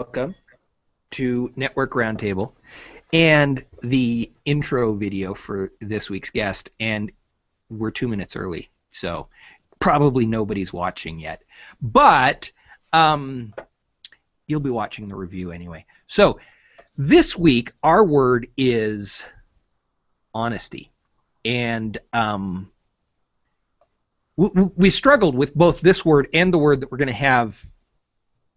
welcome to Network Roundtable and the intro video for this week's guest. And we're 2 minutes early, so probably nobody's watching yet. But you'll be watching the review anyway. So this week, our word is honesty. And we struggled with both this word and the word that we're going to have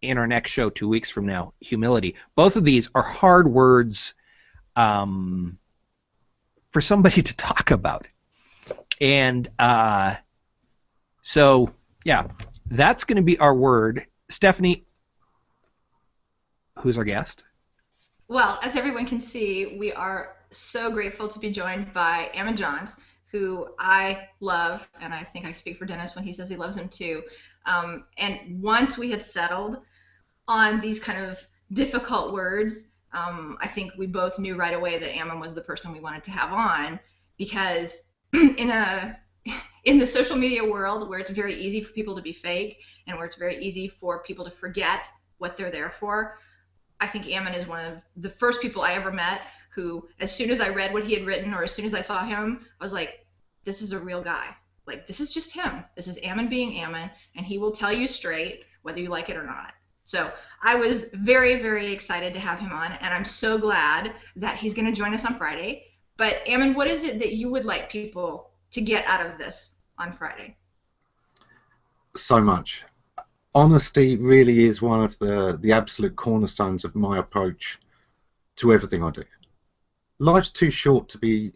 in our next show 2 weeks from now, humility. Both of these are hard words for somebody to talk about. And so, yeah, that's going to be our word. Stephanie, who's our guest? Well, as everyone can see, we are so grateful to be joined by Ammon, who I love, and I think I speak for Dennis when he says he loves him too. And once we had settled on these kind of difficult words, I think we both knew right away that Ammon was the person we wanted to have on, because in the social media world where it's very easy for people to be fake and where it's very easy for people to forget what they're there for, I think Ammon is one of the first people I ever met who, as soon as I read what he had written or as soon as I saw him, I was like, this is a real guy. Like, this is just him. This is Ammon being Ammon, and he will tell you straight whether you like it or not. So I was very, very excited to have him on, and I'm so glad that he's going to join us on Friday. But Ammon, what is it that you would like people to get out of this on Friday? So much. Honesty really is one of the absolute cornerstones of my approach to everything I do. Life's too short to be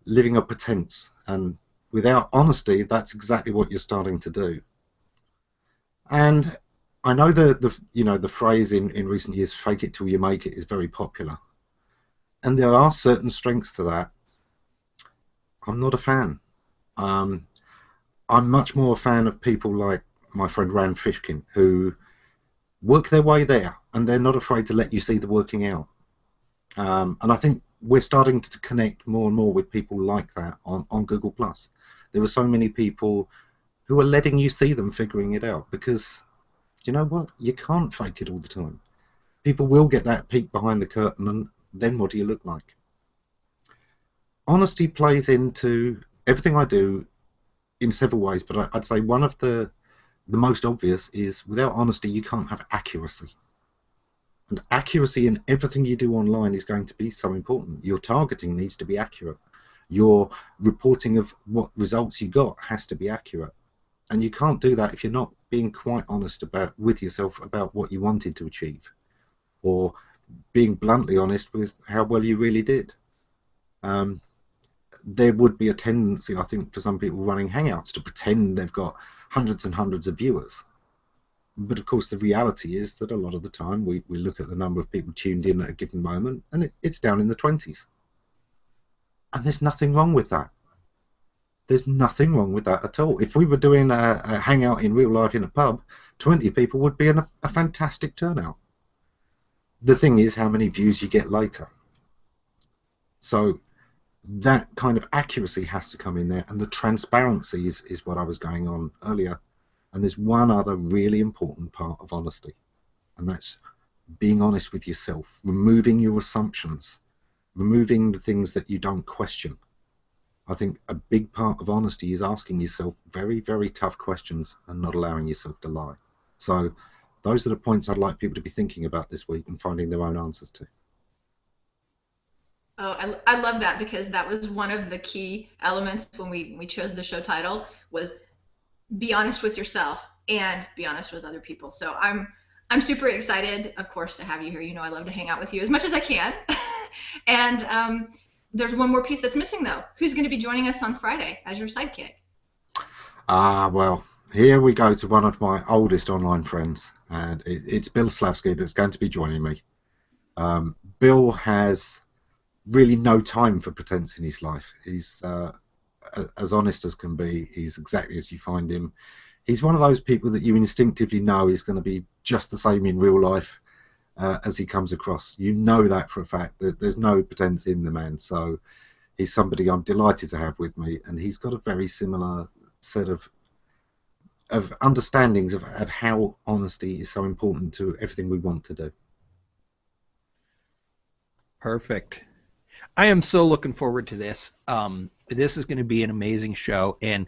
living a pretense, and without honesty, that's exactly what you're starting to do. And I know the phrase in recent years, "fake it till you make it," is very popular, and there are certain strengths to that. I'm not a fan. I'm much more a fan of people like my friend Rand Fishkin, who work their way there, and they're not afraid to let you see the working out. And I think we're starting to connect more and more with people like that on Google+. There are so many people who are letting you see them figuring it out, because you know what? You can't fake it all the time. People will get that peek behind the curtain, and then what do you look like? Honesty plays into everything I do in several ways, but I'd say one of the most obvious is, without honesty, you can't have accuracy. And accuracy in everything you do online is going to be so important. Your targeting needs to be accurate. Your reporting of what results you got has to be accurate. And you can't do that if you're not being quite honest with yourself about what you wanted to achieve, or being bluntly honest with how well you really did. There would be a tendency, I think, for some people running Hangouts to pretend they've got hundreds and hundreds of viewers. But of course, the reality is that a lot of the time we look at the number of people tuned in at a given moment, and it's down in the 20s. And there's nothing wrong with that. There's nothing wrong with that at all. If we were doing a hangout in real life in a pub, 20 people would be a fantastic turnout. The thing is how many views you get later. So that kind of accuracy has to come in there, and the transparency is what I was going on earlier. And there's one other really important part of honesty, and that's being honest with yourself, removing your assumptions, removing the things that you don't question. I think a big part of honesty is asking yourself very, very tough questions and not allowing yourself to lie. So those are the points I'd like people to be thinking about this week and finding their own answers to. Oh, I love that, because that was one of the key elements when we chose the show title, was be honest with yourself and be honest with other people. So I'm super excited, of course, to have you here. You know, I love to hang out with you as much as I can. And there's one more piece that's missing, though. Who's going to be joining us on Friday as your sidekick? Well, here we go to one of my oldest online friends, and it's Bill Slavsky that's going to be joining me. Bill has really no time for pretense in his life. He's as honest as can be. He's exactly as you find him. He's one of those people that you instinctively know is going to be just the same in real life as he comes across. You know that for a fact. That there's no pretense in the man. So he's somebody I'm delighted to have with me, and he's got a very similar set of understandings of how honesty is so important to everything we want to do. Perfect. I am so looking forward to this. This is going to be an amazing show, and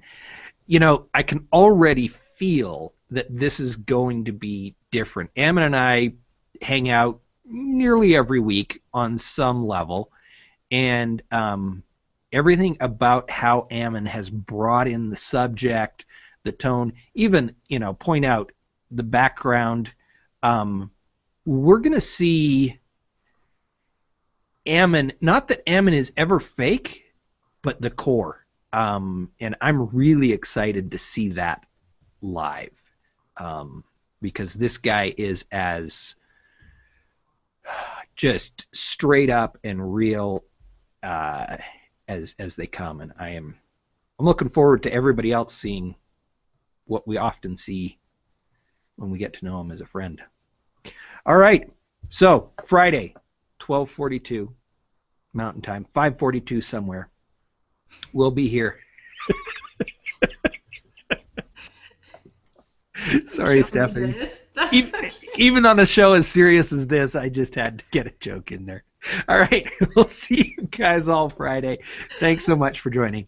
I can already feel that this is going to be different. Ammon and I hang out nearly every week on some level, and everything about how Ammon has brought in the subject, the tone, even point out the background. We're going to see Ammon, not that Ammon is ever fake, but the core. And I'm really excited to see that live, because this guy is as just straight up and real as they come, and I'm looking forward to everybody else seeing what we often see when we get to know him as a friend. All right, so Friday, 12:42 Mountain Time, 5:42 somewhere. We'll be here. Sorry, Stephanie. Even on a show as serious as this, I just had to get a joke in there. All right, we'll see you guys all Friday. Thanks so much for joining.